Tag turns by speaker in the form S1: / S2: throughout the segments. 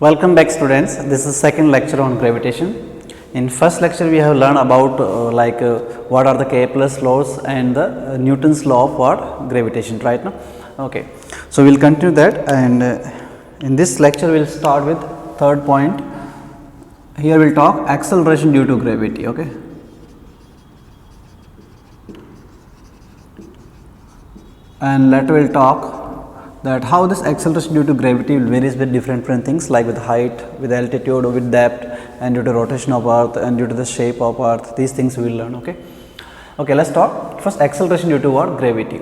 S1: Welcome back students, this is second lecture on gravitation. In first lecture we have learned about what are the Kepler's laws and the Newton's law of what? Gravitation, right now. Okay, so we will continue that, and in this lecture we will start with third point. Here we will talk acceleration due to gravity. Okay. And later we will talk that how this acceleration due to gravity will varies with different things, like with height, with altitude, with depth, and due to rotation of earth, and due to the shape of earth. These things we will learn. Okay, let's talk first acceleration due to what? Gravity.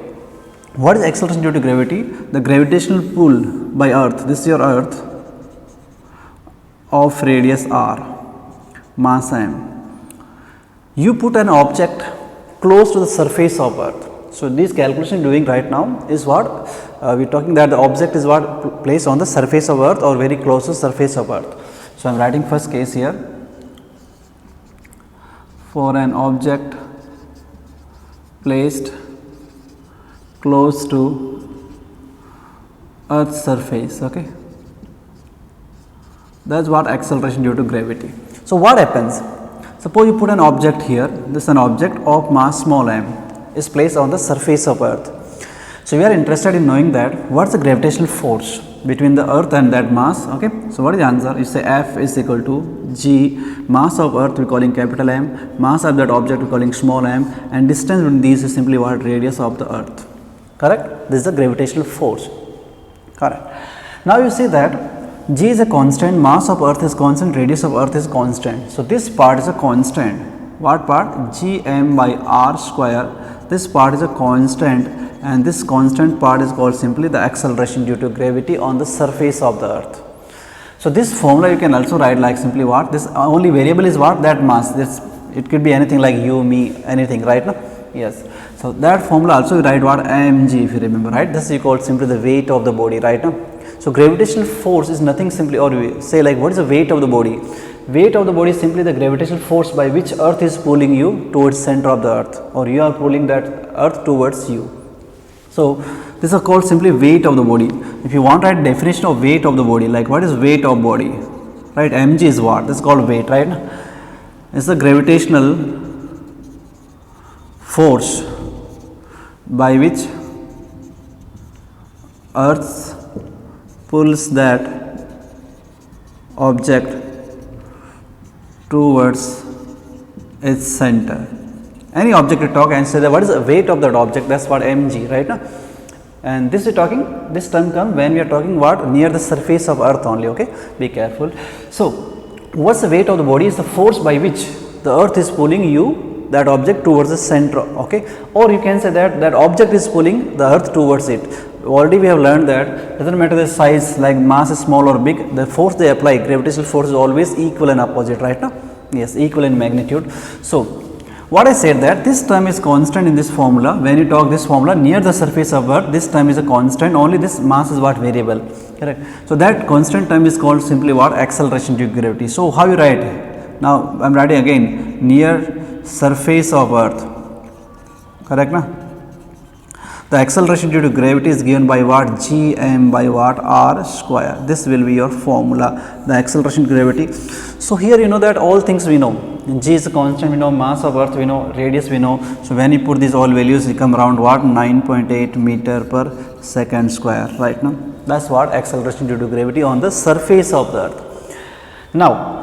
S1: What is acceleration due to gravity? The gravitational pull by earth, this is your earth, of radius r, mass m. You put an object close to the surface of earth. So this calculation doing right now is what we are talking, that the object is what placed on the surface of earth or very close to surface of earth. So I am writing first case here. For an object placed close to earth's surface, okay, that is what acceleration due to gravity. So what happens? Suppose you put an object here, this is an object of mass small m is placed on the surface of earth. So we are interested in knowing that what is the gravitational force between the earth and that mass. Okay, so what is the answer? You say F is equal to G, mass of earth we are calling capital M, mass of that object we are calling small m, and distance between these is simply what? Radius of the earth. Correct? This is the gravitational force. Correct. Now you see that G is a constant, mass of earth is constant, radius of earth is constant. So this part is a constant. What part? G m by r square. This part is a constant, and this constant part is called simply the acceleration due to gravity on the surface of the earth. So this formula you can also write like simply what? This only variable is what? That mass. This, it could be anything like you, me, anything, right? No? Yes. So that formula also you write what? Mg, if you remember, right? This is called simply the weight of the body, right? No? So gravitational force is nothing simply, or we say like what is the weight of the body? Weight of the body is simply the gravitational force by which earth is pulling you towards center of the earth, or you are pulling that earth towards you. So this is called simply weight of the body. If you want to write definition of weight of the body, like what is weight of body, right? Mg is what? This is called weight, right? It's the gravitational force by which earth pulls that object towards its center. Any object you talk and say that what is the weight of that object, that is what mg, right? Now, and this is talking, this term comes when we are talking what? Near the surface of earth only, okay? Be careful. So what is the weight of the body? Is the force by which the earth is pulling you, that object, towards the center, okay? Or you can say that that object is pulling the earth towards it. Already we have learned that doesn't matter the size, like mass is small or big, the force they apply, gravitational force, is always equal and opposite, right? Now, yes, equal in magnitude. So what I said, that this term is constant in this formula. When you talk this formula near the surface of earth, this term is a constant, only this mass is what? Variable, correct? So that constant term is called simply what? Acceleration due to gravity. So how you write? Now I am writing again, near surface of earth, correct? Now the acceleration due to gravity is given by what? G m by what? R square. This will be your formula, the acceleration gravity. So here you know that all things we know. G is a constant, we know, mass of earth we know, radius we know. So when you put these all values, you come around what? 9.8 meter per second square, right? Now that's what acceleration due to gravity on the surface of the earth. Now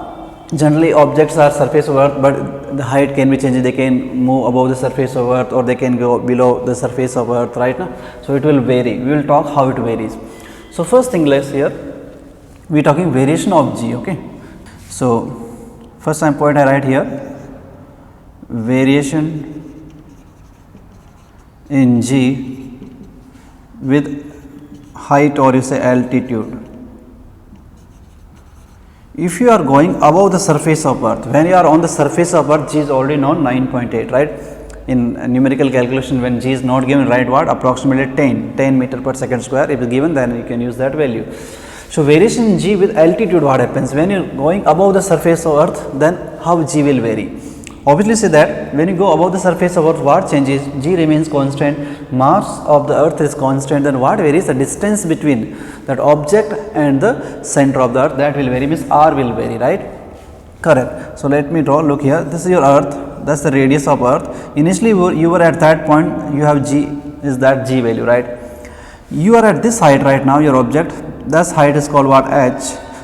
S1: generally objects are surface of earth, but the height can be changed. They can move above the surface of earth, or they can go below the surface of earth, right? Now so it will vary. We will talk how it varies. So first thing, let's here we are talking variation of G, okay? So first point I write here, variation in G with height, or you say altitude. If you are going above the surface of earth, when you are on the surface of earth, G is already known 9.8, right? In numerical calculation, when G is not given, write what? Approximately 10 meter per second square. If it is given, then you can use that value. So variation in G with altitude, what happens? When you are going above the surface of earth, then how G will vary? obviously say that when you go above the surface of earth, what changes? G remains constant, mass of the earth is constant, then what varies? The distance between that object and the center of the earth, that will vary, means R will vary, right? Correct. So let me draw, look here, this is your earth, that's the radius of earth. Initially you were at that point, you have G, is that G value, right? You are at this height right now, your object, this height is called what? H.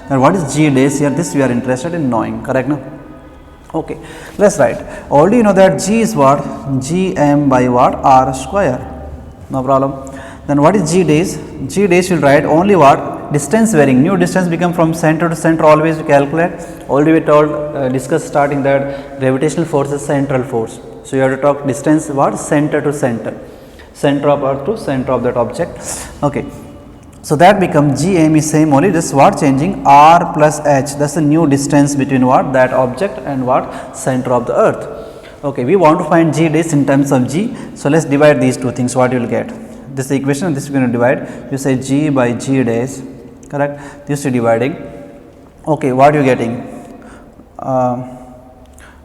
S1: And what is G days here? This we are interested in knowing, correct now? Okay, let's write. Already you know that G is what? Gm by what? R square. No problem. Then what is G days? G days will write only what? Distance varying. New distance become from center to center, always we calculate. Already we told, discussed starting that gravitational force is central force. So you have to talk distance what? Center to center. Center of earth to center of that object. Okay. So that becomes Gm is same only, this what changing? R plus H, that's the new distance between what? That object and what? Center of the earth. Okay, we want to find G days in terms of G. So let's divide these two things, what you will get? This equation and this we are going to divide. You say G by G days, correct? This is dividing. Okay, what you getting?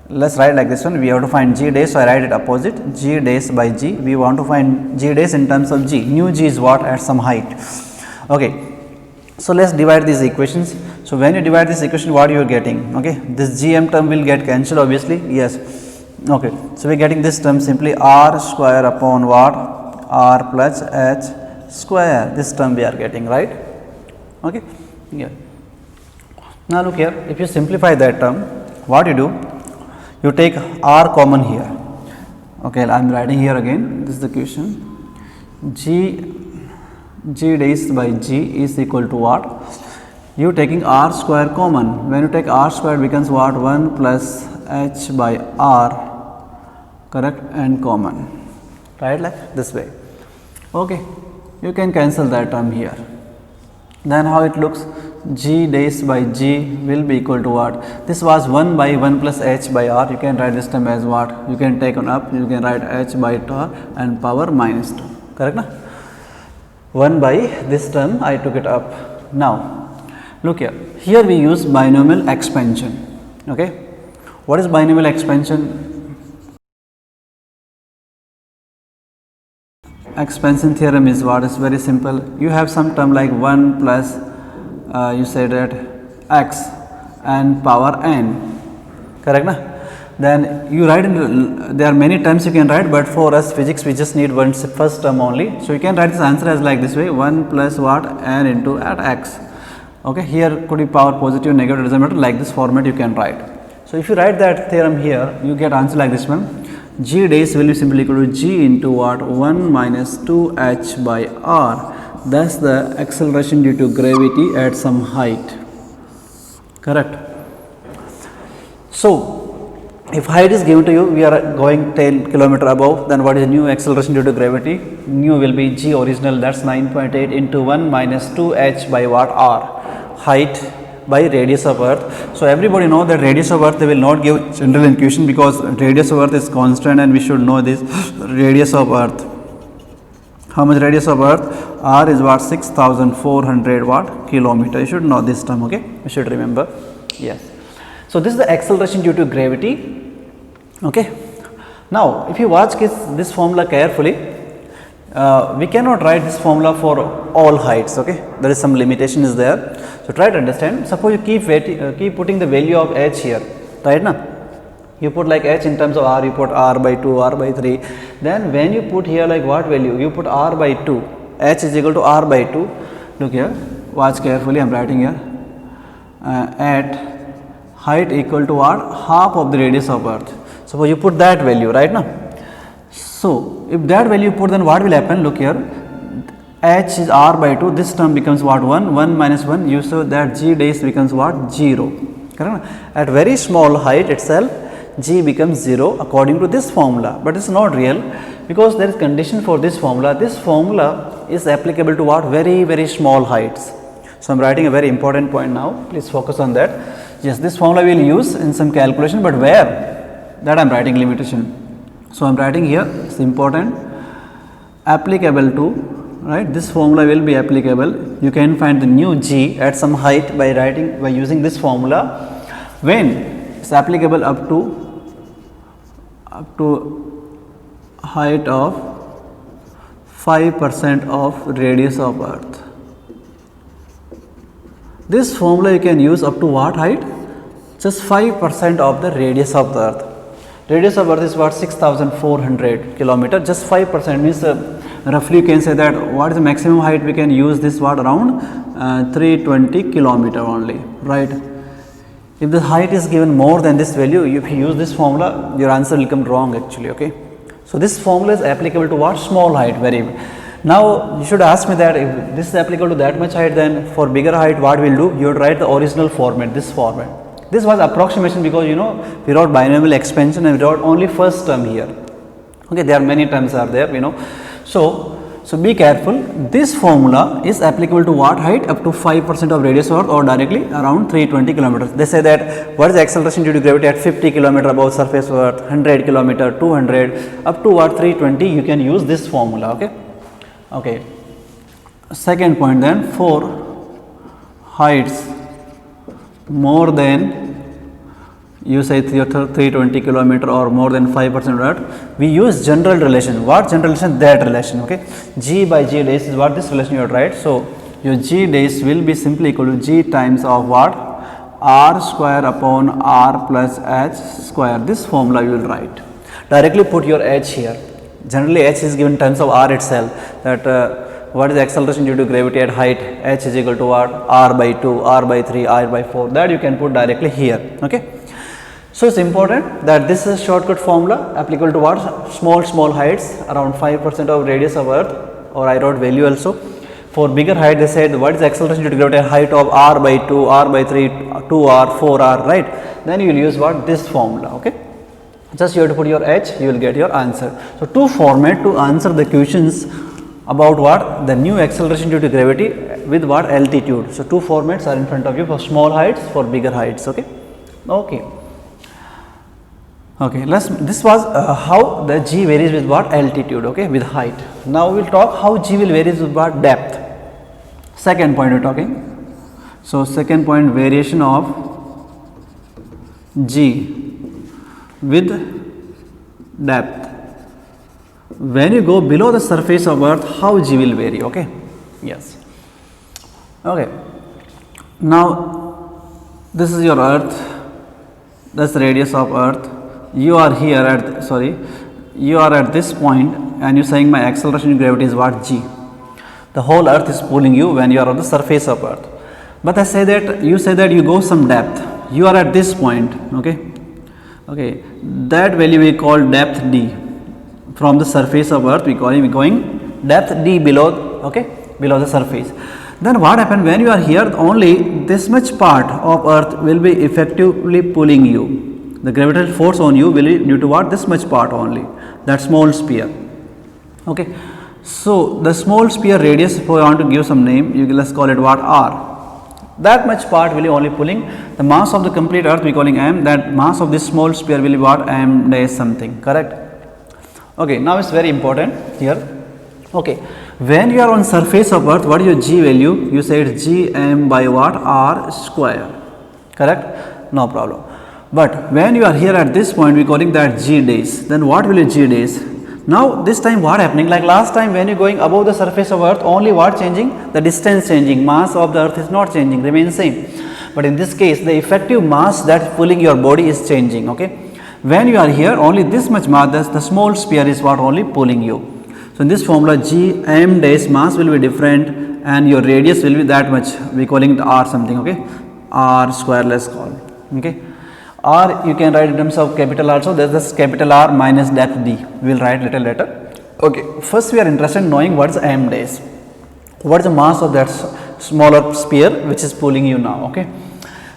S1: Let's write like this one. We have to find G days, so I write it opposite. G days by G. We want to find G days in terms of G. New G is what? At some height. Okay, so let's divide these equations. So when you divide this equation, what you are getting? Okay, this Gm term will get cancelled, obviously. Yes. Okay, so we are getting this term simply R square upon what? R plus H square. This term we are getting, right? Okay. Yeah. Now look here. If you simplify that term, what you do? You take R common here. Okay, I am writing here again. This is the question. G days by G is equal to what? You taking R square common. When you take R square, it becomes what? 1 plus H by R, correct, and common, right, like this way. Okay, you can cancel that term here. Then how it looks? G days by G will be equal to what? This was 1 by 1 plus H by R. You can write this term as what? You can take on up, you can write H by R and power minus 2, correct na? 1 by this term I took it up. Now look here, here we use binomial expansion. Okay, what is binomial expansion? Expansion theorem is what? Is very simple. You have some term like 1 plus you say that x and power n, correct na? Then you write in, there are many terms you can write, but for us physics we just need one first term only. So you can write this answer as like this way, 1 plus what? N into at x. Okay, here could be power positive, negative, doesn't matter, like this format you can write. So if you write that theorem here, you get answer like this one. G days will be simply equal to G into what? 1 minus 2h by r. That's the acceleration due to gravity at some height, correct? So if height is given to you, we are going 10 kilometer above, then what is new acceleration due to gravity? New will be G original, that's 9.8 into 1 minus 2h by what? R, height by radius of earth. So everybody know that radius of earth they will not give general equation because radius of earth is constant, and we should know this radius of earth. How much radius of earth? R is what? 6,400 what? Kilometer. You should know this term, okay? You should remember. Yes. So this is the acceleration due to gravity. Okay. Now if you watch this formula carefully, we cannot write this formula for all heights. Okay, there is some limitation is there. So try to understand. Suppose you keep putting the value of h here, right now. You put like h in terms of r, you put r by 2, r by 3. Then when you put here like what value? You put r by 2. H is equal to r by 2. Look here. Watch carefully. I am writing here. At height equal to what? Half of the radius of earth. Suppose you put that value right now. So if that value put, then what will happen? Look here, h is r by 2, this term becomes what? 1, 1 minus 1, you saw that G days becomes what? 0, correct? At very small height itself, G becomes 0 according to this formula, but it is not real because there is condition for this formula. This formula is applicable to what? Very small heights. So I am writing a very important point now, please focus on that. Yes, this formula we will use in some calculation, but where? That I am writing limitation. So I am writing here, it is important, applicable to, right? This formula will be applicable. You can find the new G at some height by using this formula when it is applicable up to up to height of 5% of radius of earth. This formula you can use up to what height? Just 5% of the radius of the earth. Radius of earth is what? 6,400 kilometer. Just 5% means roughly you can say that what is the maximum height we can use this what? Around 320 kilometer only, right? If the height is given more than this value, if you use this formula, your answer will come wrong actually, okay? So this formula is applicable to what? Small height, very. Now you should ask me that if this is applicable to that much height, then for bigger height what we will do? You would write the original format, this format. This was approximation because you know we wrote binomial expansion and we wrote only first term here. Okay, there are many terms are there, you know. So be careful. This formula is applicable to what height? Up to 5% of radius of earth or directly around 320 kilometers. They say that what is the acceleration due to gravity at 50 kilometer above surface of earth, 100 kilometer, 200, up to what 320 you can use this formula, okay. Okay. Second point then, for heights more than you say 320 kilometer or more than 5% of earth, we use general relation. What general relation? That relation, okay. G by G days is what this relation you have, right? So your G days will be simply equal to G times of what? R square upon R plus H square. This formula you will write. Directly put your H here. Generally H is given in terms of R itself, that what is the acceleration due to gravity at height? H is equal to what? R by 2, R by 3, R by 4. That you can put directly here, okay. So it's important that this is a shortcut formula applicable to what? Small heights around 5% of radius of earth, or I wrote value also. For bigger height they said what is the acceleration due to gravity at height of R by 2, R by 3, 2R, 4R, right? Then you will use what? This formula, okay. Just you have to put your H, you will get your answer. So two format to answer the questions about what? The new acceleration due to gravity with what? Altitude. So two formats are in front of you for small heights, for bigger heights, okay. Okay, this was how the G varies with what? Altitude, okay, with height. Now we will talk how G will varies with what? Depth. Second point we are talking. So second point, variation of G with depth. When you go below the surface of earth, how G will vary, okay. Yes. Okay. Now this is your earth, that's the radius of earth. You are here at you are at this point and you are saying my acceleration in gravity is what? G. The whole earth is pulling you when you are on the surface of earth. But I say that you say that you go some depth, you are at this point, okay. Okay, that value we call depth D. From the surface of earth we call it going depth D below, okay, below the surface. Then what happens when you are here? Only this much part of earth will be effectively pulling you. The gravitational force on you will be due to what? This much part only, that small sphere, okay. So the small sphere radius, if I want to give some name, you let's call it what? R. That much part will be only pulling. The mass of the complete earth we calling m, that mass of this small sphere will be what? M dash something, correct. Okay, now it's very important here. Okay, when you are on surface of earth, what is your G value? You said G m by what? R square, correct, no problem. But when you are here at this point, we calling that G days. Then what will be G days? Now this time what happening? Like last time when you going above the surface of earth, only what changing? The distance changing, mass of the earth is not changing, remains same. But in this case, the effective mass that pulling your body is changing, okay. When you are here, only this much mass, the small sphere is what only pulling you. So in this formula, G m dash mass will be different and your radius will be that much. We calling it R something, okay. R square, let's call, okay. R you can write in terms of capital R, so there is this capital R minus depth D. We will write little later. Okay, first we are interested in knowing what is m dash. What is the mass of that smaller sphere which is pulling you now, okay.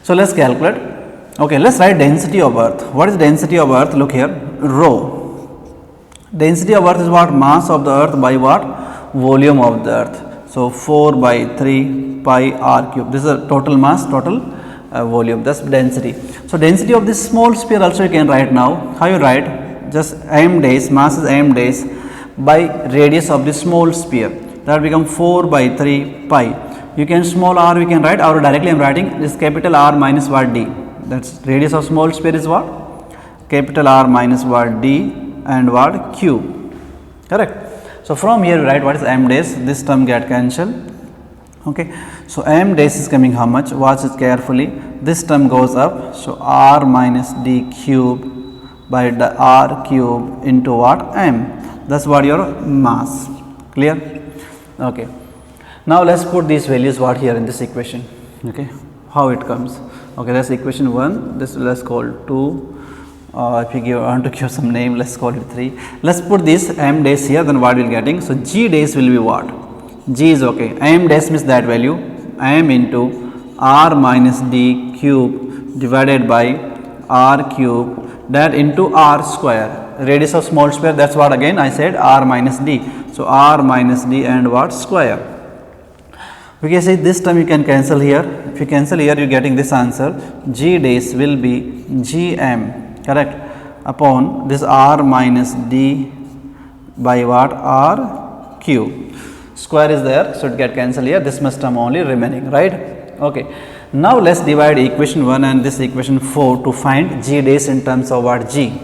S1: So let's calculate. Okay, let's write density of earth. What is density of earth? Look here, rho. Density of earth is what? Mass of the earth by what? Volume of the earth. So 4 by 3 pi r cube. This is a total mass, total volume, that's density. So density of this small sphere also you can write now. How you write? Just m dash, mass is m dash by radius of this small sphere. That become 4 by 3 pi. You can small r we can write, or directly I am writing this capital R minus what D. That's radius of small sphere is what? capital R minus what D and what Q, correct. So from here we write what is m dash, this term get cancelled, okay. So m dash is coming how much, watch it carefully, this term goes up, so R minus D cube by the R cube into what, m, that's what your mass, clear, okay. Now let's put these values what here in this equation, okay, how it comes, okay, that's equation 1, this let's call 2, if you want to give some name, let's call it 3. Let's put this m dash here, then what we will getting, so g dash will be what, g is okay, m dash means that value, m into R minus D cube divided by R cube, that into R square, radius of small square, that's what again I said R minus D, so R minus D and what square. We can say this term you can cancel here, if you cancel here you are getting this answer, g dash will be gm, correct, upon this R minus D by what, R cube, square is there, so it get cancelled here, this much term only remaining, right, okay. Now let's divide equation 1 and this equation 4 to find g dash in terms of what, g,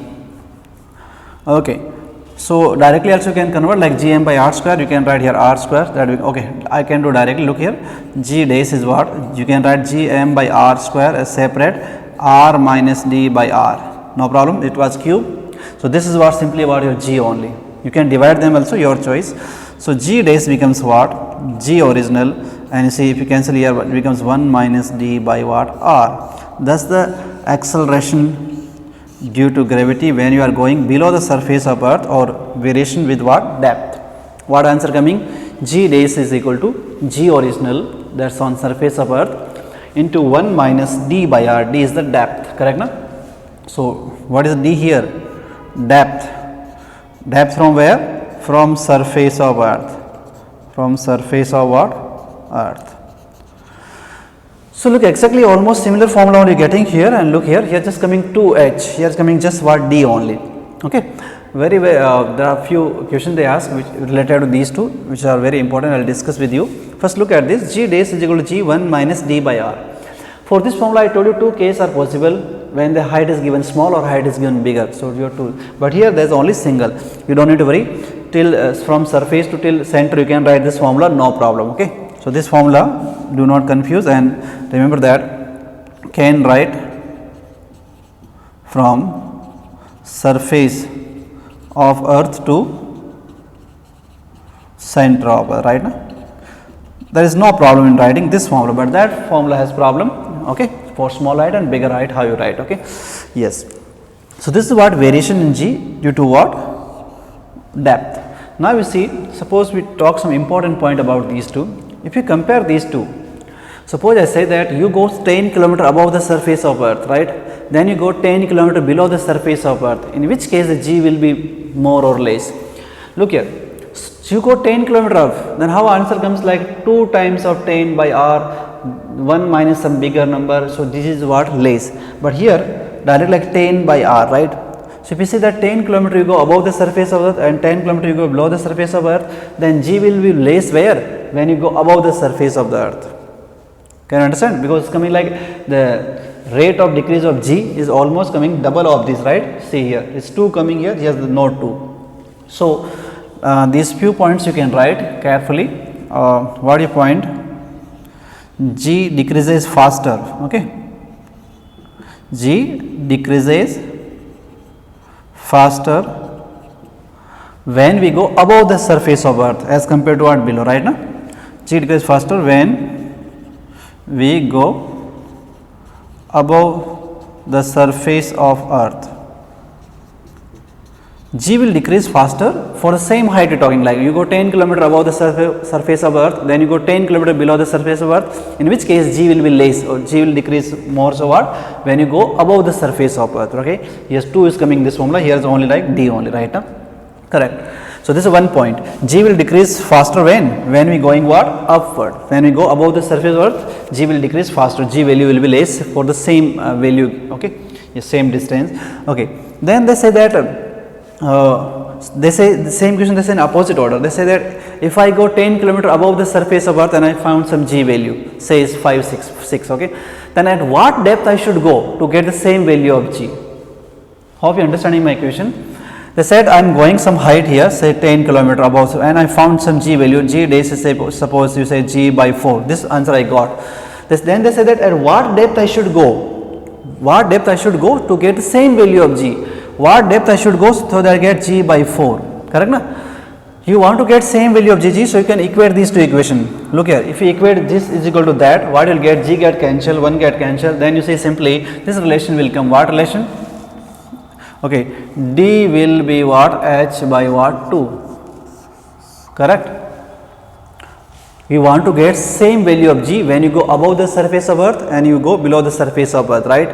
S1: okay. So directly also you can convert like gm by R square, you can write here R square, that we, okay, I can do directly, look here, g dash is what, you can write gm by R square as separate R minus D by R, no problem, it was cube. So this is what simply about your g only, you can divide them also, your choice. So g dash becomes what, g original, and you see if you cancel here it becomes 1 minus D by what, R, thus the acceleration due to gravity when you are going below the surface of earth or variation with what, depth. What answer coming, g dash is equal to g original, that's on surface of earth, into 1 minus D by R, D is the depth, correct na. So what is D here, depth, depth from where, from surface of earth, from surface of what, earth. So look exactly almost similar formula only getting here, and look here, here just coming 2h, here is coming just what, D only, okay. Very well, there are few questions they ask which related to these two, which are very important, I will discuss with you. First look at this, g dash is equal to g 1 minus D by R. For this formula I told you two cases are possible, when the height is given small or height is given bigger, so you have to, but here there is only single, you do not need to worry, till from surface to till center you can write this formula, no problem, okay. So this formula do not confuse, and remember that can write from surface of earth to center of earth, right now. There is no problem in writing this formula, but that formula has problem, okay, for small height and bigger height how you write, okay, yes. So this is what variation in g due to what, depth. Now you see, suppose we talk some important point about these two. If you compare these two, suppose I say that you go 10 km above the surface of earth, right, then you go 10 km below the surface of earth, in which case the g will be more or less. Look here, so you go 10 km up, then how answer comes like 2 times of 10 by R, 1 minus some bigger number, so this is what, less, but here direct like 10 by R, right. So if you see that 10 km you go above the surface of earth and 10 km you go below the surface of earth, then g will be less where, when you go above the surface of the earth. Can you understand? Because it's coming like the rate of decrease of g is almost coming double of this, right. See here, it's 2 coming here, here's the not 2. So these few points you can write carefully. What you point, g decreases faster, okay, g decreases faster when we go above the surface of earth as compared to what, below, right now. G decreases faster when we go above the surface of earth. G will decrease faster for the same height you are talking, like you go 10 km above the surface of earth, then you go 10 km below the surface of earth, in which case g will be less or g will decrease more, so what, when you go above the surface of earth, okay. Yes, 2 is coming this formula, here is only like D only, right now, correct. So this is one point, g will decrease faster when we going what, upward, when we go above the surface of earth, g will decrease faster, g value will be less for the same value, okay, yes, same distance, okay. Then they say that they say the same question, they say in opposite order, they say that if I go 10 km above the surface of earth and I found some g value, say is 566, okay, then at what depth I should go to get the same value of g, Hope you understanding my equation. They said I am going some height here, say 10 kilometer above, and I found some g value. G days is say, suppose you say g by 4. This answer I got. Then they said that at what depth I should go. What depth I should go to get the same value of g. What depth I should go so that I get g by 4. Correct na? You want to get same value of gg, so you can equate these two equations. Look here, if you equate this is equal to that, what you will get? G get cancelled, 1 get cancelled. Then you say simply this relation will come. What relation? Okay, d will be what? H by what? 2. Correct? You want to get same value of g when you go above the surface of earth and you go below the surface of earth, right?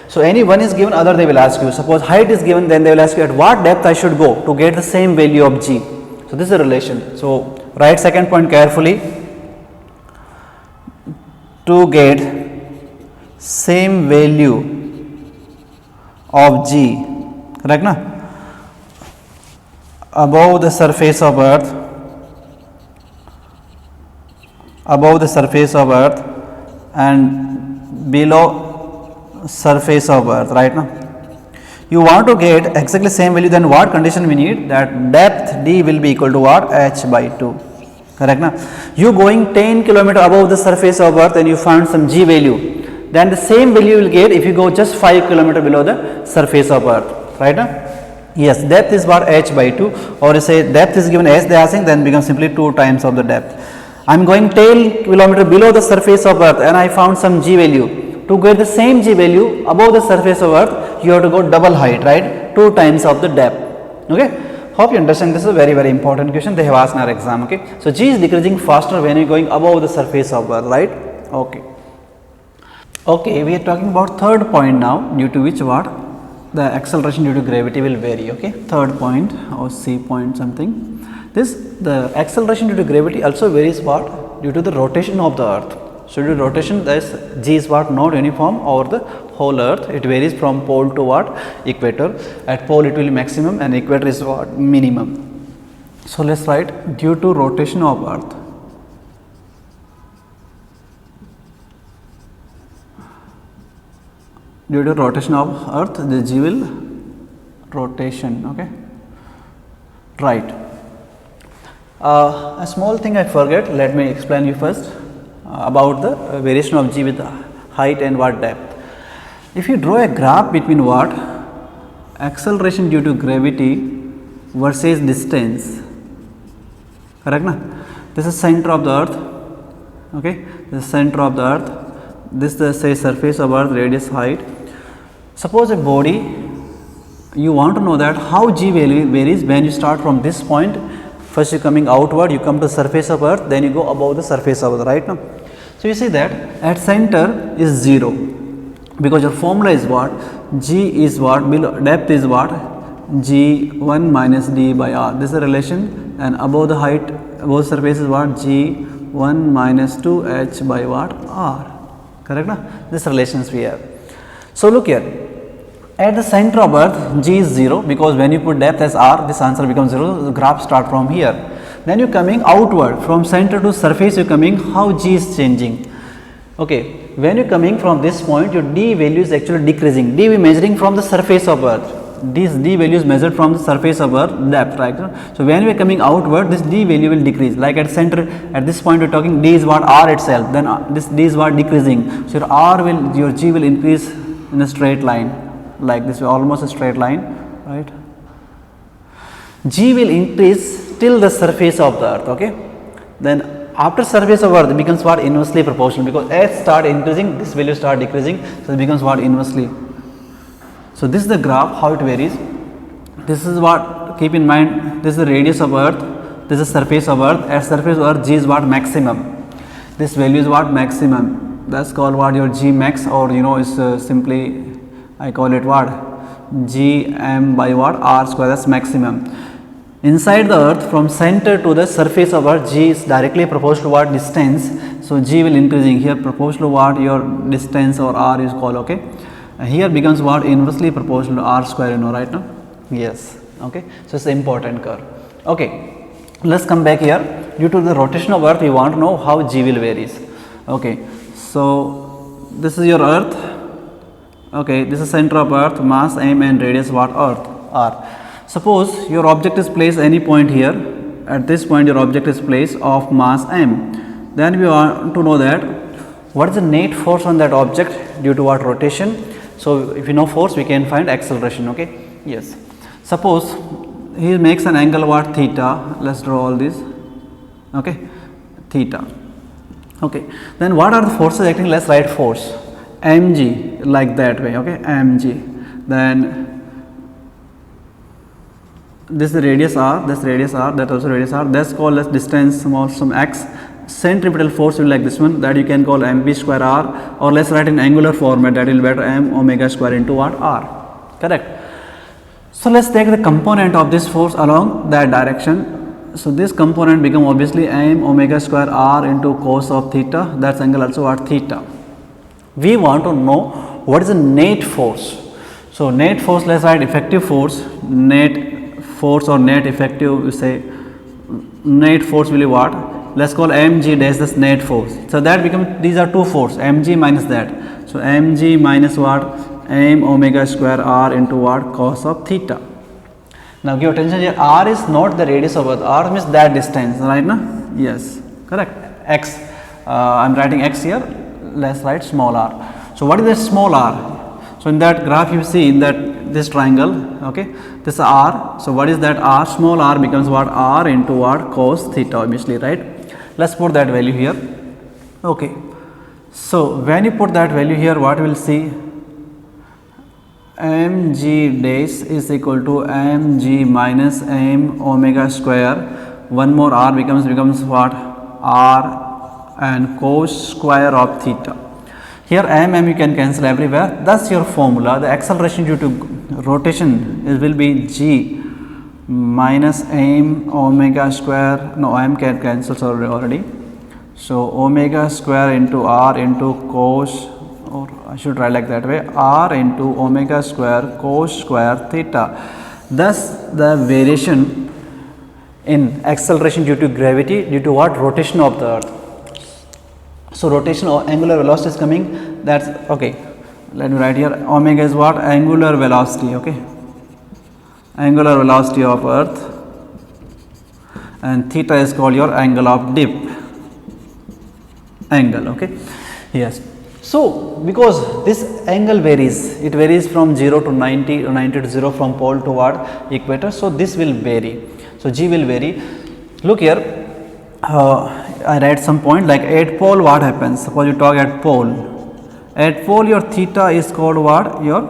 S1: So any one is given, other they will ask you. Suppose height is given, then they will ask you at what depth I should go to get the same value of g. So this is a relation. So write second point carefully. To get same value of g, correct na? Above the surface of earth, and below surface of earth, right now you want to get exactly same value, then what condition we need? That depth d will be equal to what? H by 2. Correct na? You going 10 kilometer above the surface of earth and you find some g value, then the same value you will get if you go just 5 kilometer below the surface of earth, right na? Yes, depth is what? H by 2, or you say depth is given as they are saying, then becomes simply 2 times of the depth. I am going 10 kilometer below the surface of earth and I found some g value. To get the same g value above the surface of earth, you have to go double height, right? 2 times of the depth. Okay. Hope you understand. This is a very, very important question they have asked in our exam. Okay. So g is decreasing faster when you are going above the surface of earth, right? Okay. Okay, we are talking about third point now, due to which what? The acceleration due to gravity will vary. Okay. Third point or C point something. The acceleration due to gravity also varies what? Due to the rotation of the earth. So due to rotation, this g is what? Not uniform over the whole earth. It varies from pole to what? Equator. At pole it will be maximum and equator is what? Minimum. So let's write due to rotation of earth. Due to rotation of earth, the g will rotation. Okay. Right. A small thing I forget, let me explain you first about the variation of g with height and what depth. If you draw a graph between what? Acceleration due to gravity versus distance, correct na? This is center of the earth, okay? This is center of the earth, this is say surface of earth, radius, height. Suppose a body, you want to know that how g varies when you start from this point. First you coming outward, you come to the surface of earth, then you go above the surface of earth, right now. So you see that at center is 0, because your formula is what? G is what? Below depth is what? G1 minus d by r. This is a relation, and above the height, above the surface is what? G1 minus 2h by what? R. Correct na? This relations we have. So look here. At the center of earth, g is 0, because when you put depth as r, this answer becomes 0. The graph start from here. Then you coming outward from center to surface, you coming, how g is changing. Okay, when you coming from this point, your d value is actually decreasing. D we measuring from the surface of earth. This d value is measured from the surface of earth depth, right? So when we are coming outward, this d value will decrease. Like at center, at this point we are talking d is what? R itself. Then this d is what? Decreasing. So your g will increase in a straight line. Like this, almost a straight line, right? G will increase till the surface of the earth, okay? Then after surface of earth, it becomes what? Inversely proportional, because as start increasing, this value start decreasing, so it becomes what? Inversely. So this is the graph, how it varies. This is what, keep in mind, this is the radius of earth, this is surface of earth. At surface of earth, G is what? Maximum. This value is what? Maximum. That's called what? Your G max, or is simply, I call it what? Gm by what? R square, that's maximum. Inside the earth, from center to the surface of earth, G is directly proportional to what? Distance. So G will increasing here, proportional to what? Your distance, or R is called, okay? Here becomes what? Inversely proportional to R square, right now? Yes, okay? So it's an important curve. Okay, let's come back here. Due to the rotation of earth, we want to know how G will varies. Okay, so this is your earth. Okay, this is center of earth, mass m and radius what earth r. Suppose your object is placed any point here, at this point your object is placed of mass m, then we want to know that what is the net force on that object due to what rotation. So if you know force, we can find acceleration. Okay, yes, suppose he makes an angle what theta, let's draw all this. Okay, theta. Okay, then what are the forces acting? Let's write force mg like that way. Okay, mg, then this is the radius r, this radius r, that also radius r, that's called as distance small some x. Centripetal force will be like this one, that you can call mv square r, or let's write in angular format, that will be better m omega square into what r. Correct. So let's take the component of this force along that direction. So this component become obviously m omega square r into cos of theta, that's angle also what theta. We want to know what is the net force. So net force, let's write effective force, net force or net effective, we say net force will be what, let's call mg dash this net force. So that becomes, these are two force, mg minus that. So mg minus what, m omega square r into what, cos of theta. Now give attention here, r is not the radius of earth, r means that distance, right now? Yes, correct. X, I am writing x here, let's write small r. So what is the small r? So in that graph you see in that this triangle, okay, this r. So what is that r? Small r becomes what, r into what, cos theta obviously, right? Let's put that value here. Okay, so when you put that value here, what we will see, mg dash is equal to mg minus m omega square, one more r becomes what, r and cos square of theta. Here m you can cancel everywhere, thus your formula, the acceleration due to rotation will be g minus m omega square, no m can cancel already. So omega square into r into cos, or I should write like that way, r into omega square cos square theta. Thus the variation in acceleration due to gravity due to what, rotation of the earth. So rotation or angular velocity is coming, that's okay. Let me write here, omega is what, angular velocity. Okay, angular velocity of earth, and theta is called your angle of dip angle. Okay, yes. So because this angle varies, it varies from 0 to 90 or 90 to 0, from pole to what, equator. So this will vary, so g will vary. Look here, I write some point like at pole what happens, suppose you talk at pole. At pole your theta is called what, your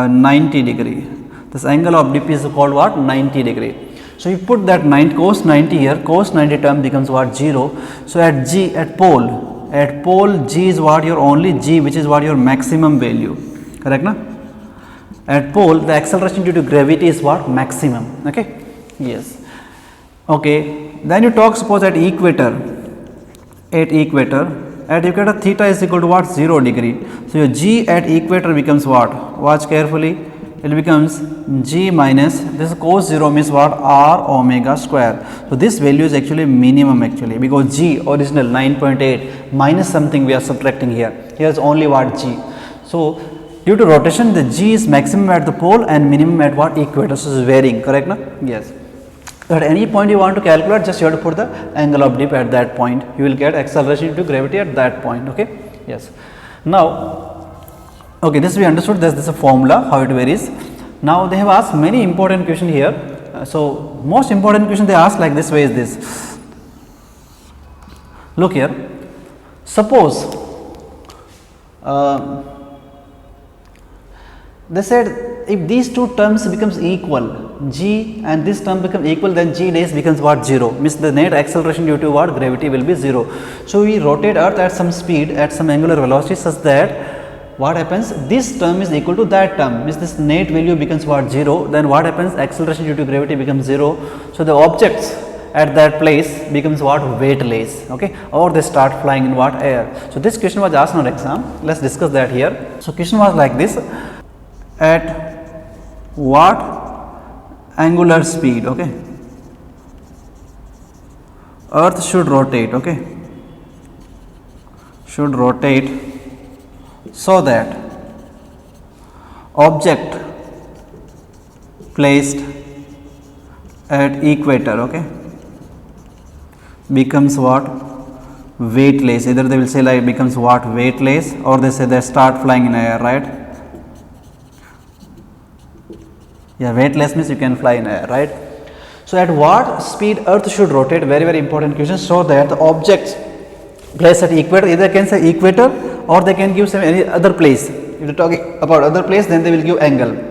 S1: 90 degree. This angle of dip is called what, 90 degree. So you put that 90 cos 90 here, cos 90 term becomes what, 0. So at g, at pole g is what, your only g, which is what, your maximum value, correct na? At pole the acceleration due to gravity is what, maximum. Okay, yes. Okay, then you talk suppose at equator, theta is equal to what, 0 degree. So your g at equator becomes what, watch carefully, it becomes g minus, this cos 0 means what, r omega square. So this value is actually minimum actually, because g original 9.8 minus something we are subtracting here, here is only what, g. So due to rotation the g is maximum at the pole and minimum at what, equator. So it is varying, correct na? Yes. At any point you want to calculate, just you have to put the angle of dip at that point, you will get acceleration due to gravity at that point. Okay, yes. Now okay, this we understood, this is a formula how it varies. Now they have asked many important question here. So most important question they ask like this way is this. Look here, suppose they said if these two terms becomes equal, g and this term become equal, then g dash becomes what, 0, means the net acceleration due to what, gravity will be 0. So we rotate earth at some speed, at some angular velocity, such that what happens, this term is equal to that term, means this net value becomes what, 0. Then what happens, acceleration due to gravity becomes 0. So the objects at that place becomes what, weightless. Okay, or they start flying in what, air. So this question was asked on exam, let's discuss that here. So question was like this, at what angular speed, okay, earth should rotate, okay, should rotate so that object placed at equator, okay, becomes what? Weightless. Either they will say like becomes what? Weightless, or they say they start flying in air, right? Yeah, weightless means you can fly in air, right? So at what speed Earth should rotate? Very, very important question. So that the objects placed at equator, either can say equator or they can give some any other place. If they are talking about other place, then they will give angle.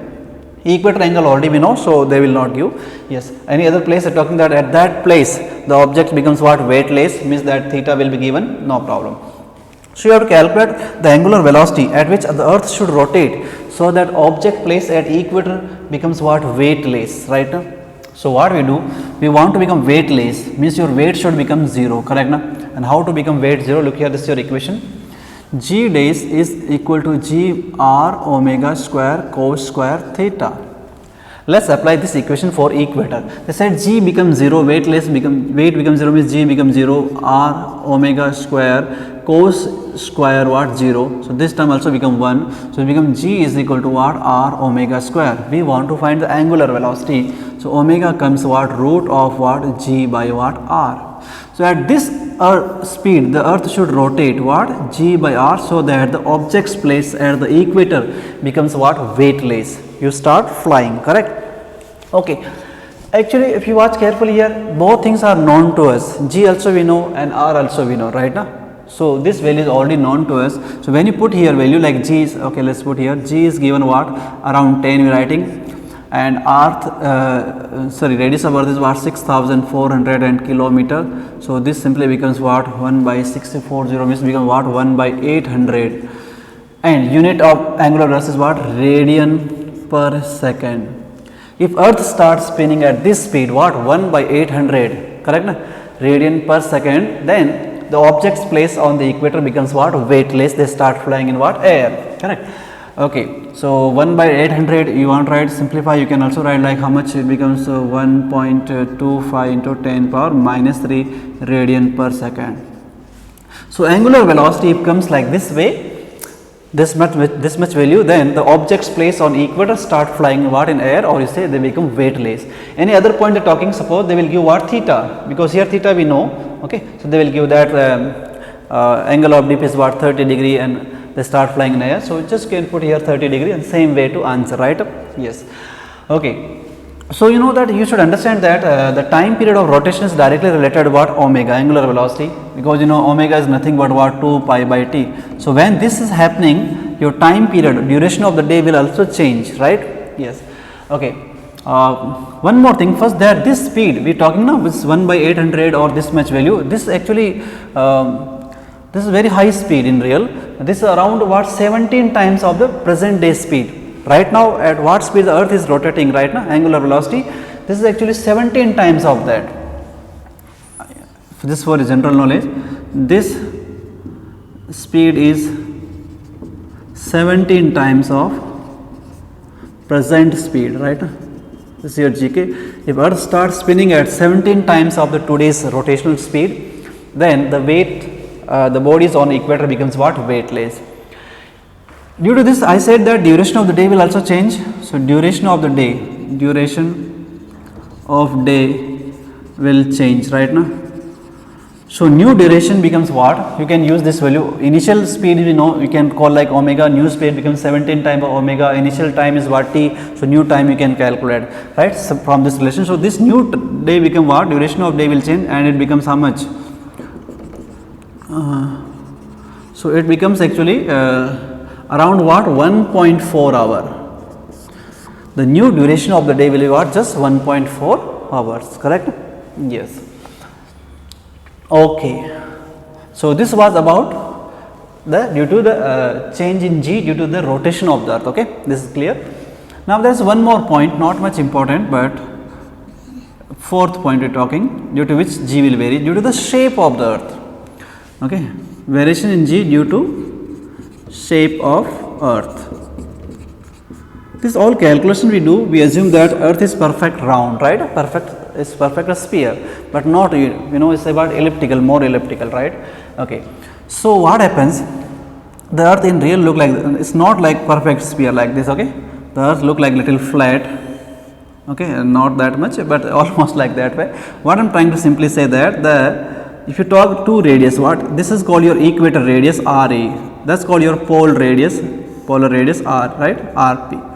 S1: Equator angle already we know, so they will not give. Yes, any other place they are talking that at that place the object becomes what? Weightless, means that theta will be given, no problem. So you have to calculate the angular velocity at which the Earth should rotate, so that object placed at equator becomes what? Weightless, right? So what we do, we want to become weightless, means your weight should become 0, correct? And how to become weight 0? Look here, this is your equation. G dash is equal to G r omega square cos square theta. Let's apply this equation for equator. They said G becomes 0, weight becomes 0, means G becomes 0, r omega square cos square what? 0. So this term also become 1. So it becomes G is equal to what? R omega square. We want to find the angular velocity. So omega comes what? Root of what? G by what? R. So at this speed the Earth should rotate what? G by R, so that the object's place at the equator becomes what? Weightless. You start flying, correct? Okay. Actually, if you watch carefully here, both things are known to us. G also we know and R also we know, right now. So this value is already known to us. So when you put here value like G is, okay, let's put here G is given what? Around 10 we are writing, and radius of Earth is what? 6,400 kilometer. So this simply becomes what? 1 by 640, means become what? 1 by 800, and unit of angular velocity is what? Radian per second. If Earth starts spinning at this speed, what? 1 by 800, correct? Radian per second, then the object's place on the equator becomes what? Weightless. They start flying in what? Air, correct? Okay, so 1 by 800 you want to write, simplify, you can also write like how much it becomes, 1.25 into 10 power minus 3 radian per second. So angular velocity comes like this way, this much value, then the objects placed on equator start flying what? In air, or you say they become weightless. Any other point they are talking, suppose they will give what? Theta, because here theta we know, okay, so they will give that angle of dip is what? 30 degree, and they start flying in air. So just can put here 30 degree, and same way to answer, right? Yes. Okay. So you know that you should understand that the time period of rotation is directly related to what? Omega, angular velocity, because you know omega is nothing but what? 2 pi by t. So when this is happening, your time period, duration of the day will also change, right? Yes. Okay. One more thing, first that this speed we are talking now is 1 by 800 or this much value, this actually this is very high speed in real. This is around what? 17 times of the present day speed. Right now at what speed the Earth is rotating right now, angular velocity, this is actually 17 times of that. This for general knowledge, this speed is 17 times of present speed, right? This is your GK. If Earth starts spinning at 17 times of the today's rotational speed, then the weight the bodies on equator becomes what? Weightless. Due to this, I said that duration of the day will also change. So duration of the day will change, right now. So new duration becomes what? You can use this value. Initial speed we know, you can call like omega. New speed becomes 17 times of omega. Initial time is what? T. So new time you can calculate, right? So from this relation. So this new day become what? Duration of day will change, and it becomes how much? So it becomes actually around what? 1.4 hour. The new duration of the day will be what? Just 1.4 hours, correct? Yes. Okay. So this was about the due to the change in G due to the rotation of the Earth. Okay, this is clear. Now there is one more point, not much important, but fourth point we are talking, due to which G will vary due to the shape of the Earth. Okay, variation in G due to shape of Earth. This all calculation we do, we assume that Earth is perfect round, right? Perfect a sphere, but not, you know, it's about elliptical, more elliptical, right? Okay. So what happens? The Earth in real look like, it's not like perfect sphere like this, okay? the earth look like little flat, okay, not that much but almost like that way. What I am trying to simply say that if you talk two radius, what this is called your equator radius RE, that's called your polar radius R, right, RP.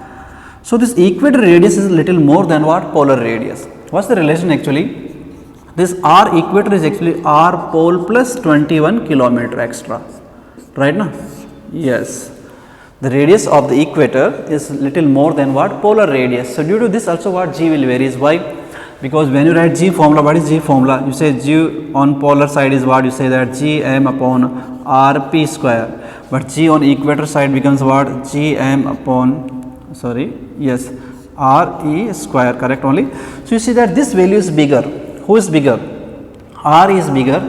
S1: So this equator radius is little more than what, polar radius. What's the relation actually? This R equator is actually R pole plus 21 kilometer extra, right now? Yes, the radius of the equator is little more than what, polar radius. So due to this also what, G will varies. Why? Because when you write G formula, what is G formula? You say G on polar side is what, you say that Gm upon Rp square, but G on equator side becomes what, Gm upon, sorry, yes, Re square, correct only. So you see that this value is bigger. Who is bigger? R is bigger.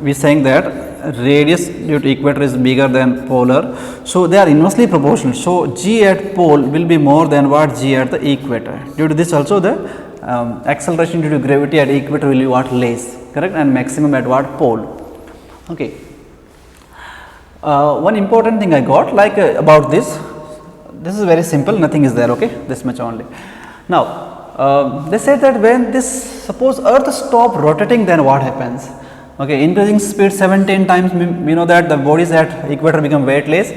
S1: We are saying that radius due to equator is bigger than polar. So they are inversely proportional. So G at pole will be more than what, G at the equator. Due to this also the acceleration due to gravity at equator will be what, less, correct, and maximum at what, pole. Okay. One important thing I got like about this is very simple, nothing is there, okay, this much only. Now they said that when this, suppose earth stop rotating, then what happens? Okay, increasing speed 17 times, we know that the bodies at equator become weightless.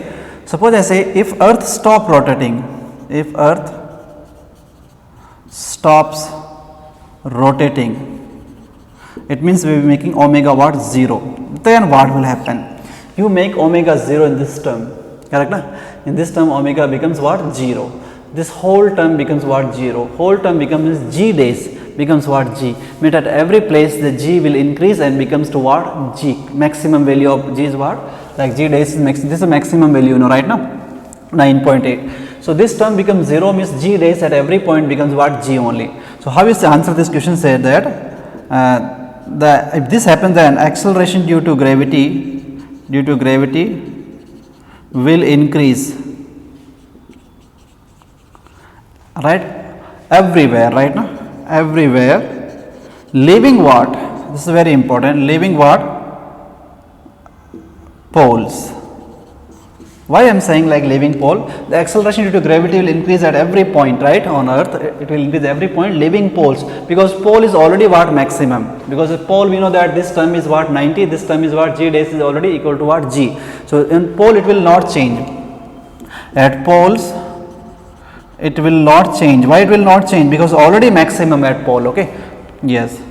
S1: Suppose I say if earth stop rotating, if earth stops rotating, it means we will be making omega what, 0. Then what will happen? You make omega 0 in this term, correct na? In this term omega becomes what, 0. This whole term becomes what, 0. Whole term becomes G days, becomes what, G. Means at every place the G will increase and becomes to what, G. Maximum value of G is what, like G days is this is a maximum value, you know, right now 9.8. So this term becomes 0, means G days at every point becomes what, G only. So how is the answer this question? Said that if this happens, then acceleration due to gravity will increase, right, everywhere, right now, everywhere, leaving what, this is very important, leaving what, poles. Why I am saying like leaving pole? The acceleration due to gravity will increase at every point, right, on earth, it will increase every point, leaving poles, because pole is already what, maximum, because the pole we know that this term is what, 90, this term is what, G days is already equal to what, G. So in pole it will not change, at poles it will not change. Why it will not change? Because already maximum at pole, okay, yes,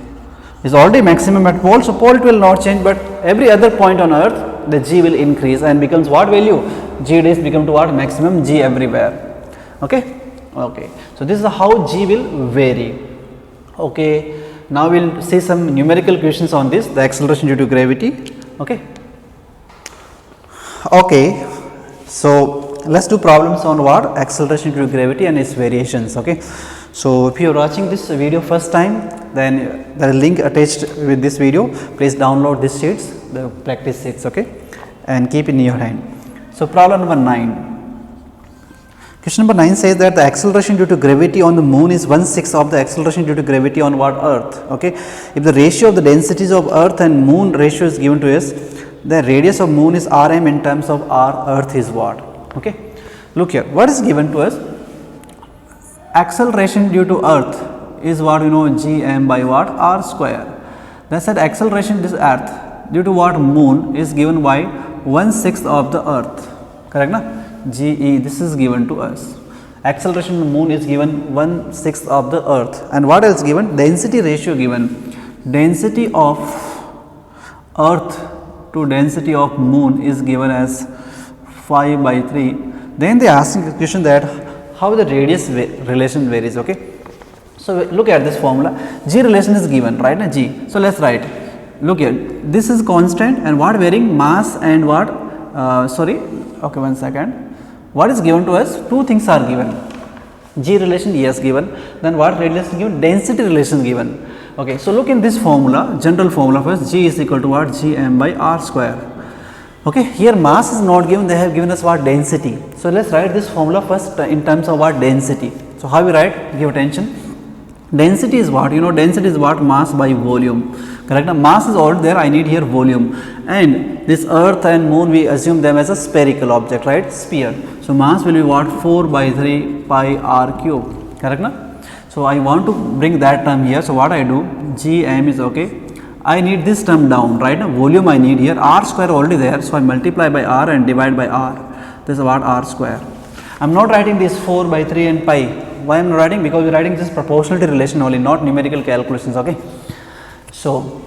S1: is already maximum at pole, so pole it will not change, but every other point on earth the G will increase and becomes what value, G days become to what, maximum G everywhere, okay, okay. So this is how G will vary, okay. Now we will see some numerical questions on this, the acceleration due to gravity, okay. Okay, so let us do problems on what, acceleration due to gravity and its variations, okay. So if you are watching this video first time, then there is a link attached with this video, please download these sheets, the practice sheets, okay, and keep in your hand. So problem number 9. Question number 9 says that the acceleration due to gravity on the moon is 1/6 of the acceleration due to gravity on what, earth, okay. If the ratio of the densities of earth and moon ratio is given to us, the radius of moon is Rm in terms of R, earth is what, okay. Look here, what is given to us? Acceleration due to earth is what, you know, Gm by what, R square. That said acceleration this earth due to what, moon is given by 1/6 of the earth, correct na, Ge, this is given to us. Acceleration of the moon is given 1/6 of the earth, and what else given? Density ratio given, density of earth to density of moon is given as 5/3. Then they ask the question that how the radius relation varies, okay. So look at this formula, G relation is given, right na, G. So let's write, look here, this is constant and what varying, mass and what, sorry, okay, one second, what is given to us? Two things are given, G relation, yes, given, then what relation given? Density relation given, okay. So look in this formula, general formula first, G is equal to what, Gm by R square, okay. Here mass is not given, they have given us what, density. So let's write this formula first in terms of what, density. So how we write, give attention, density is what, you know, density is what, mass by volume, correct. Now mass is already there, I need here volume, and this earth and moon we assume them as a spherical object, right, sphere. So mass will be what? 4 by 3 pi r cube, correct na? So I want to bring that term here. So what I do, Gm is okay. I need this term down, right? Now volume I need here, r square already there. So I multiply by r and divide by r. This is what r square. I am not writing this 4 by 3 and pi. Why I am writing? Because we are writing this proportionality relation only, not numerical calculations, okay? So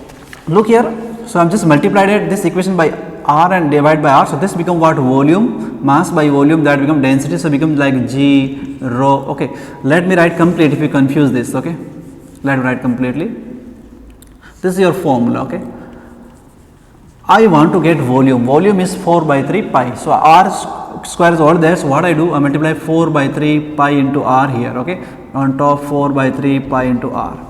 S1: look here. So I am just multiplied this equation by r and divide by r. So this become what? Volume, mass by volume, that become density. So becomes like G rho. Okay, let me write complete if you confuse this. Okay, let me write completely. This is your formula. Okay, I want to get volume. Volume is 4 by 3 pi. So r square is all there. So what I do, I multiply 4 by 3 pi into r here. Okay, on top 4 by 3 pi into r.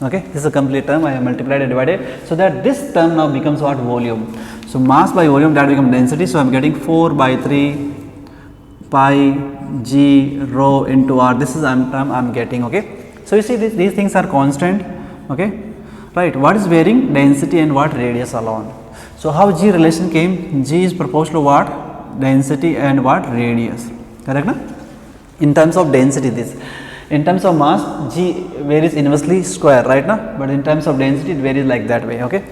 S1: Okay, this is a complete term. I have multiplied and divided, so that this term now becomes what? Volume. So mass by volume, that becomes density. So I am getting 4 by 3 pi g rho into r. This is term I am getting. Okay, so you see these things are constant. Okay, right? What is varying? Density and what? Radius alone. So how G relation came? G is proportional to what? Density and what? Radius. Correct na? In terms of density, this. In terms of mass, G varies inversely square, right now, but in terms of density, it varies like that way. Okay,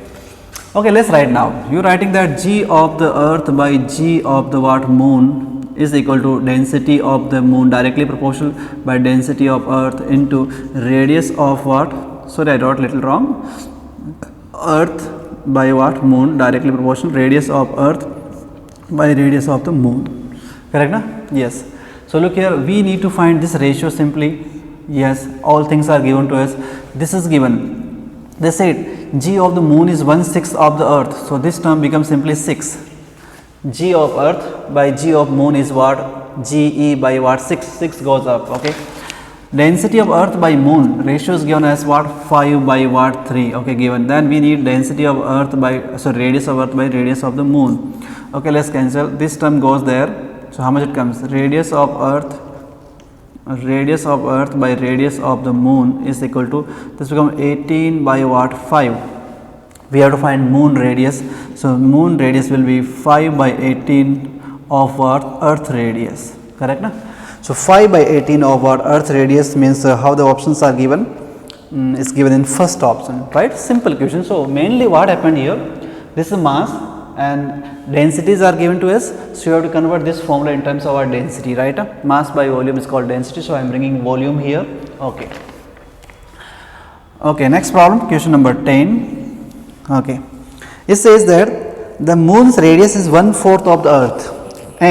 S1: okay, let's write now. You are writing that G of the earth by G of the what? Moon is equal to density of the moon directly proportional by density of earth into radius of what? Sorry, I wrote little wrong. Earth by what? Moon directly proportional radius of earth by radius of the moon. Correct na? Yes. So look here, we need to find this ratio simply. Yes, all things are given to us. This is given. They said G of the moon is 1/6 of the earth. So this term becomes simply 6. G of earth by G of moon is what? GE by what? 6. 6 goes up. Okay. Density of earth by moon ratio is given as what? 5 by what? 3. Okay, given. Then we need density of earth by, so radius of earth by radius of the moon. Okay, let's cancel. This term goes there. So how much it comes? Radius of earth by radius of the moon is equal to, this become 18 by what? 5. We have to find moon radius. So moon radius will be 5 by 18 of what? Earth radius. Correct na? So 5 by 18 of what? Earth radius means how the options are given? Is given in first option, right? Simple question. So mainly what happened here? This is mass and densities are given to us. So you have to convert this formula in terms of our density, right? Mass by volume is called density. So I am bringing volume here. Okay. Okay. Next problem, question number 10. Okay. It says that the moon's radius is 1/4 of the earth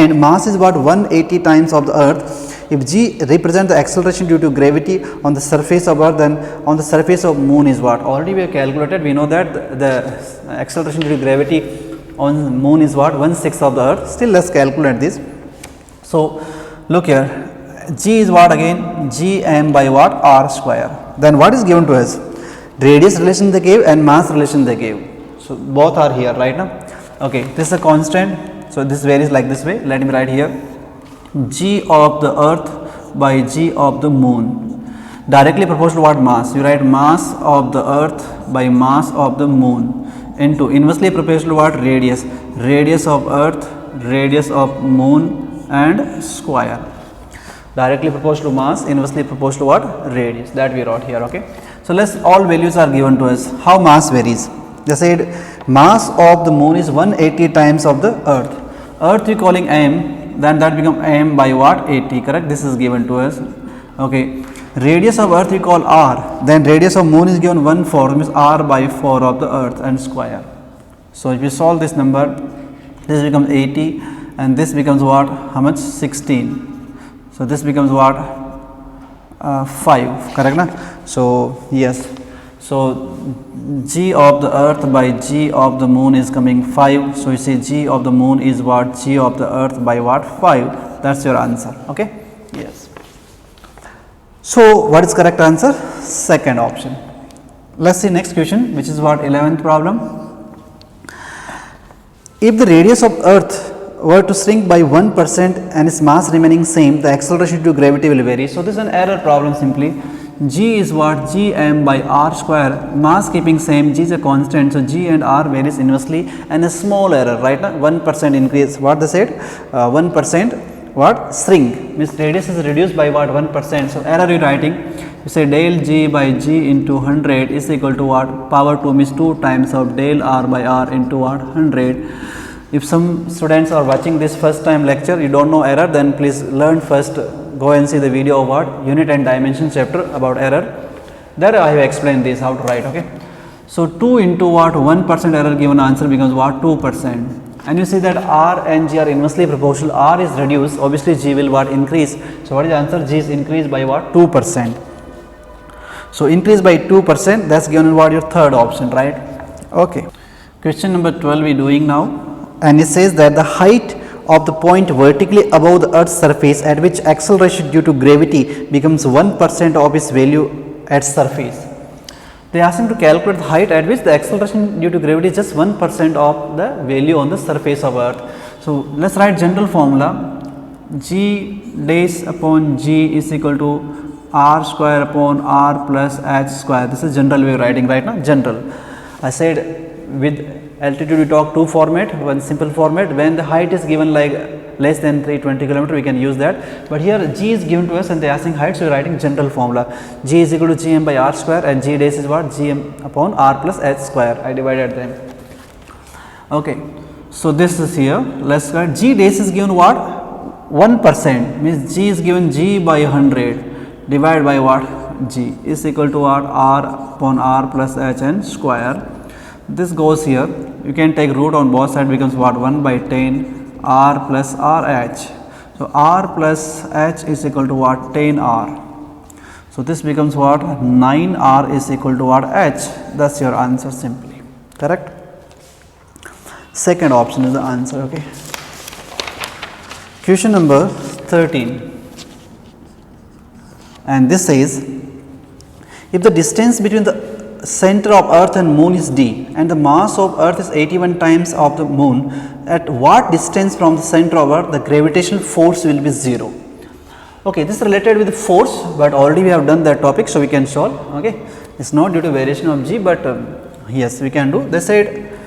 S1: and mass is what? 180 times of the earth. If G represents the acceleration due to gravity on the surface of earth, then on the surface of moon is what? Already we have calculated. We know that the acceleration due to gravity on moon is what? 1/6 of the earth. Still let's calculate this. So look here, G is what again? Gm by what? R square. Then what is given to us? Radius relation they gave and mass relation they gave. So both are here right now. Okay, this is a constant. So this varies like this way. Let me write here. G of the earth by G of the moon directly proportional to what? Mass. You write mass of the earth by mass of the moon into inversely proportional to what? Radius. Radius of earth, radius of moon and square. Directly proportional to mass, inversely proportional to what? Radius. That we wrote here. Okay. So let's, all values are given to us. How mass varies? They said mass of the moon is 180 times of the earth. Earth we calling m, then that become m by what? 80. Correct. This is given to us. Okay. Radius of earth we call r, then radius of moon is given 1/4, means r by 4 of the earth and square. So if you solve this number, this becomes 80 and this becomes what? How much? 16. So this becomes what? 5. Correct na? So yes. So G of the earth by G of the moon is coming 5. So you see G of the moon is what? G of the earth by what? 5. That's your answer. Okay. Yes. So what is correct answer? Second option. Let's see next question, which is what? 11th problem. If the radius of earth were to shrink by 1% and its mass remaining same, the acceleration due to gravity will vary. So this is an error problem simply. G is what? Gm by r square, mass keeping same, G is a constant, so G and r varies inversely, and a small error, right? 1% increase, what they said? 1% what shrink, means radius is reduced by what 1%. So error you writing, you say del g by g into 100 is equal to what power 2, means 2 times of del r by r into what 100. If some students are watching this first time lecture, you don't know error, then please learn first, go and see the video of what unit and dimension chapter about error. There I have explained this how to write. Okay. So 2 into what 1% error, given answer becomes what 2%. And you see that r and g are inversely proportional. R is reduced, obviously g will what increase. So what is the answer? G is increased by what 2%. So increase by 2%, that's given what your third option, right? Okay. Question number 12 we doing now, and it says that the height of the point vertically above the earth's surface at which acceleration due to gravity becomes 1% of its value at surface. They ask him to calculate the height at which the acceleration due to gravity is just 1% of the value on the surface of earth. So let's write general formula, g dash upon g is equal to r square upon r plus h square. This is general way of writing right now, general. I said with altitude we talk two format, one simple format. When the height is given like less than 320 km, we can use that, but here g is given to us and they are asking height, so we are writing general formula, g is equal to gm by r square and g dash is what gm upon r plus h square. I divided them. Okay, so this is here, let's write g dash is given what 1%, means g is given g by 100 divided by what g is equal to what r upon r plus h and square. This goes here, you can take root on both sides, becomes what 1 by 10 r plus r h. So r plus h is equal to what 10 r. So this becomes what 9 r is equal to what h. That's your answer simply, correct? Second option is the answer. Okay. Question number 13, and this says if the distance between the center of earth and moon is d and the mass of earth is 81 times of the moon, at what distance from the center of earth the gravitational force will be 0. Okay, this is related with force, but already we have done that topic, so we can solve. Okay, it's not due to variation of g, but yes, we can do. They said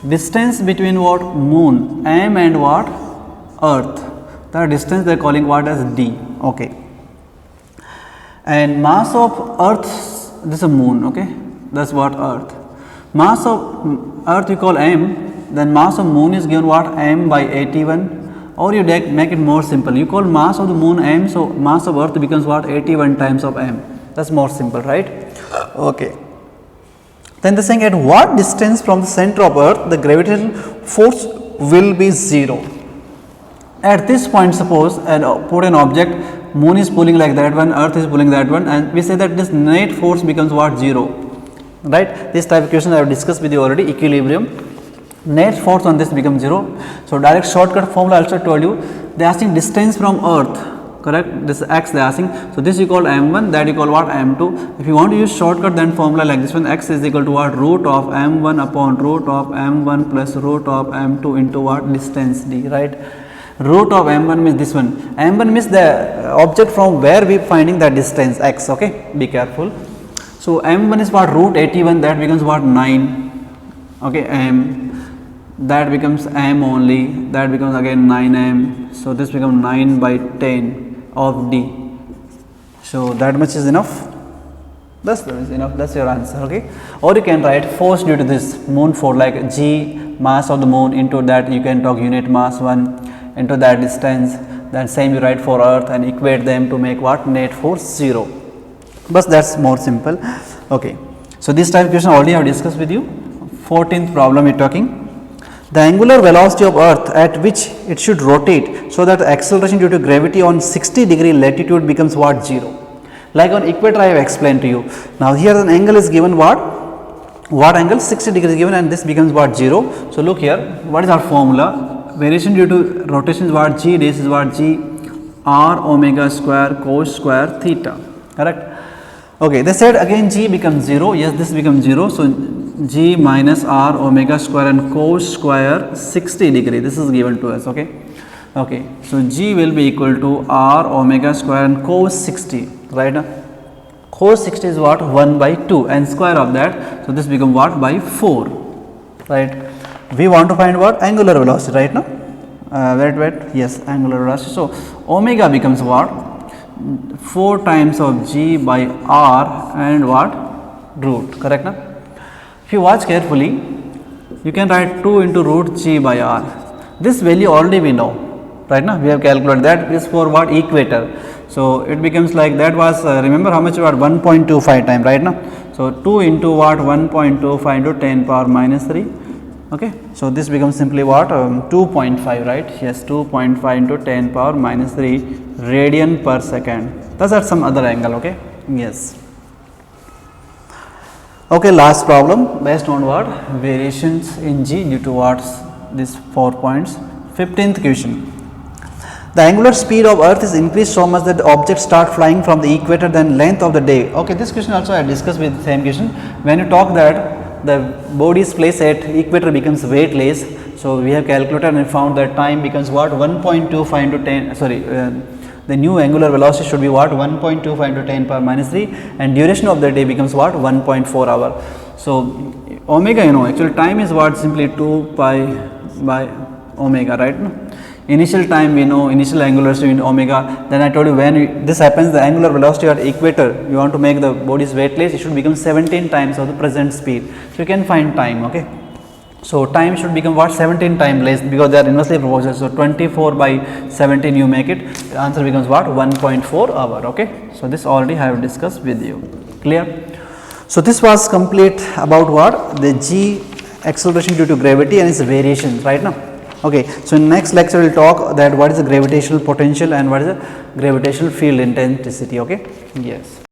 S1: distance between what moon m and what earth, the distance they are calling what as d. Okay, and mass of earth, this is a moon. Okay, that's what earth. Mass of earth you call m, then mass of moon is given what m by 81, or you make it more simple, you call mass of the moon m, so mass of earth becomes what 81 times of m. That's more simple, right? Okay. Then they are saying at what distance from the center of earth the gravitational force will be 0. At this point, suppose and put an object, moon is pulling like that one, earth is pulling that one, and we say that this net force becomes what 0. Right, this type of question I have discussed with you already, equilibrium, net force on this becomes 0. So direct shortcut formula I also told you, they are asking distance from earth, correct, this x they are asking, so this you call m1, that you call what m2. If you want to use shortcut, then formula like this one, x is equal to what root of m1 upon root of m1 plus root of m2 into what distance d, right. Root of m1 means this one, m1 means the object from where we finding the distance x. Okay, be careful. So m1 is what root 81, that becomes what 9. Okay, m, that becomes m only, that becomes again 9m. So this becomes 9 by 10 of d. So that much is enough. That's enough. That's your answer. Okay, or you can write force due to this moon force, like g mass of the moon into that you can talk unit mass 1 into that distance. Then same you write for earth and equate them to make what net force 0. But that's more simple. Okay, so this type of question already I have discussed with you. 14th problem we are talking, the angular velocity of earth at which it should rotate so that the acceleration due to gravity on 60° latitude becomes what 0. Like on equator I have explained to you. Now here an angle is given what angle 60° is given, and this becomes what 0. So look here, what is our formula? Variation due to rotation is what g, this is what g r omega square cos square theta, correct. Okay, they said again g becomes 0, yes, this becomes 0, so g minus r omega square and cos square 60°, this is given to us. Okay, okay, so g will be equal to r omega square and cos 60, right. Cos 60 is what 1 by 2 and square of that, so this become what by 4, right. We want to find what angular velocity right now. wait, yes, angular velocity. So omega becomes what? 4 times of g by r and what? Root, correct na? If you watch carefully, you can write 2 into root g by r. This value already we know, right now we have calculated that is for what? Equator. So it becomes like that was remember how much? What? 1.25 time, right now. So 2 into what? 1.25 into 10 power minus 3. Okay, so this becomes simply what? 2.5, right? Yes, 2.5 into 10 power minus 3 radian per second. That's at some other angle. Okay, yes. Okay, last problem based on what? Variations in g due to what? These 4 points. 15th question. The angular speed of earth is increased so much that the objects start flying from the equator than length of the day. Okay, this question also I discussed with the same question. When you talk that the body's place at equator becomes weightless, so we have calculated and found that time becomes what? 1.25 into 10, sorry, the new angular velocity should be what? 1.25 into 10 power minus 3 and duration of the day becomes what? 1.4 hour. So omega, you know, actually time is what? Simply 2 pi by omega, right? Initial time we know, initial angular velocity in omega. Then I told you when this happens, the angular velocity at equator, you want to make the body's weightless, it should become 17 times of the present speed. So you can find time, okay. So time should become what? 17 times less because they are inversely proportional. So 24 by 17 you make it, the answer becomes what? 1.4 hour, okay. So this already I have discussed with you, clear. So this was complete about what? The g acceleration due to gravity and its variations, right now. Okay, so in next lecture we will talk that what is the gravitational potential and what is the gravitational field intensity, okay. Yes.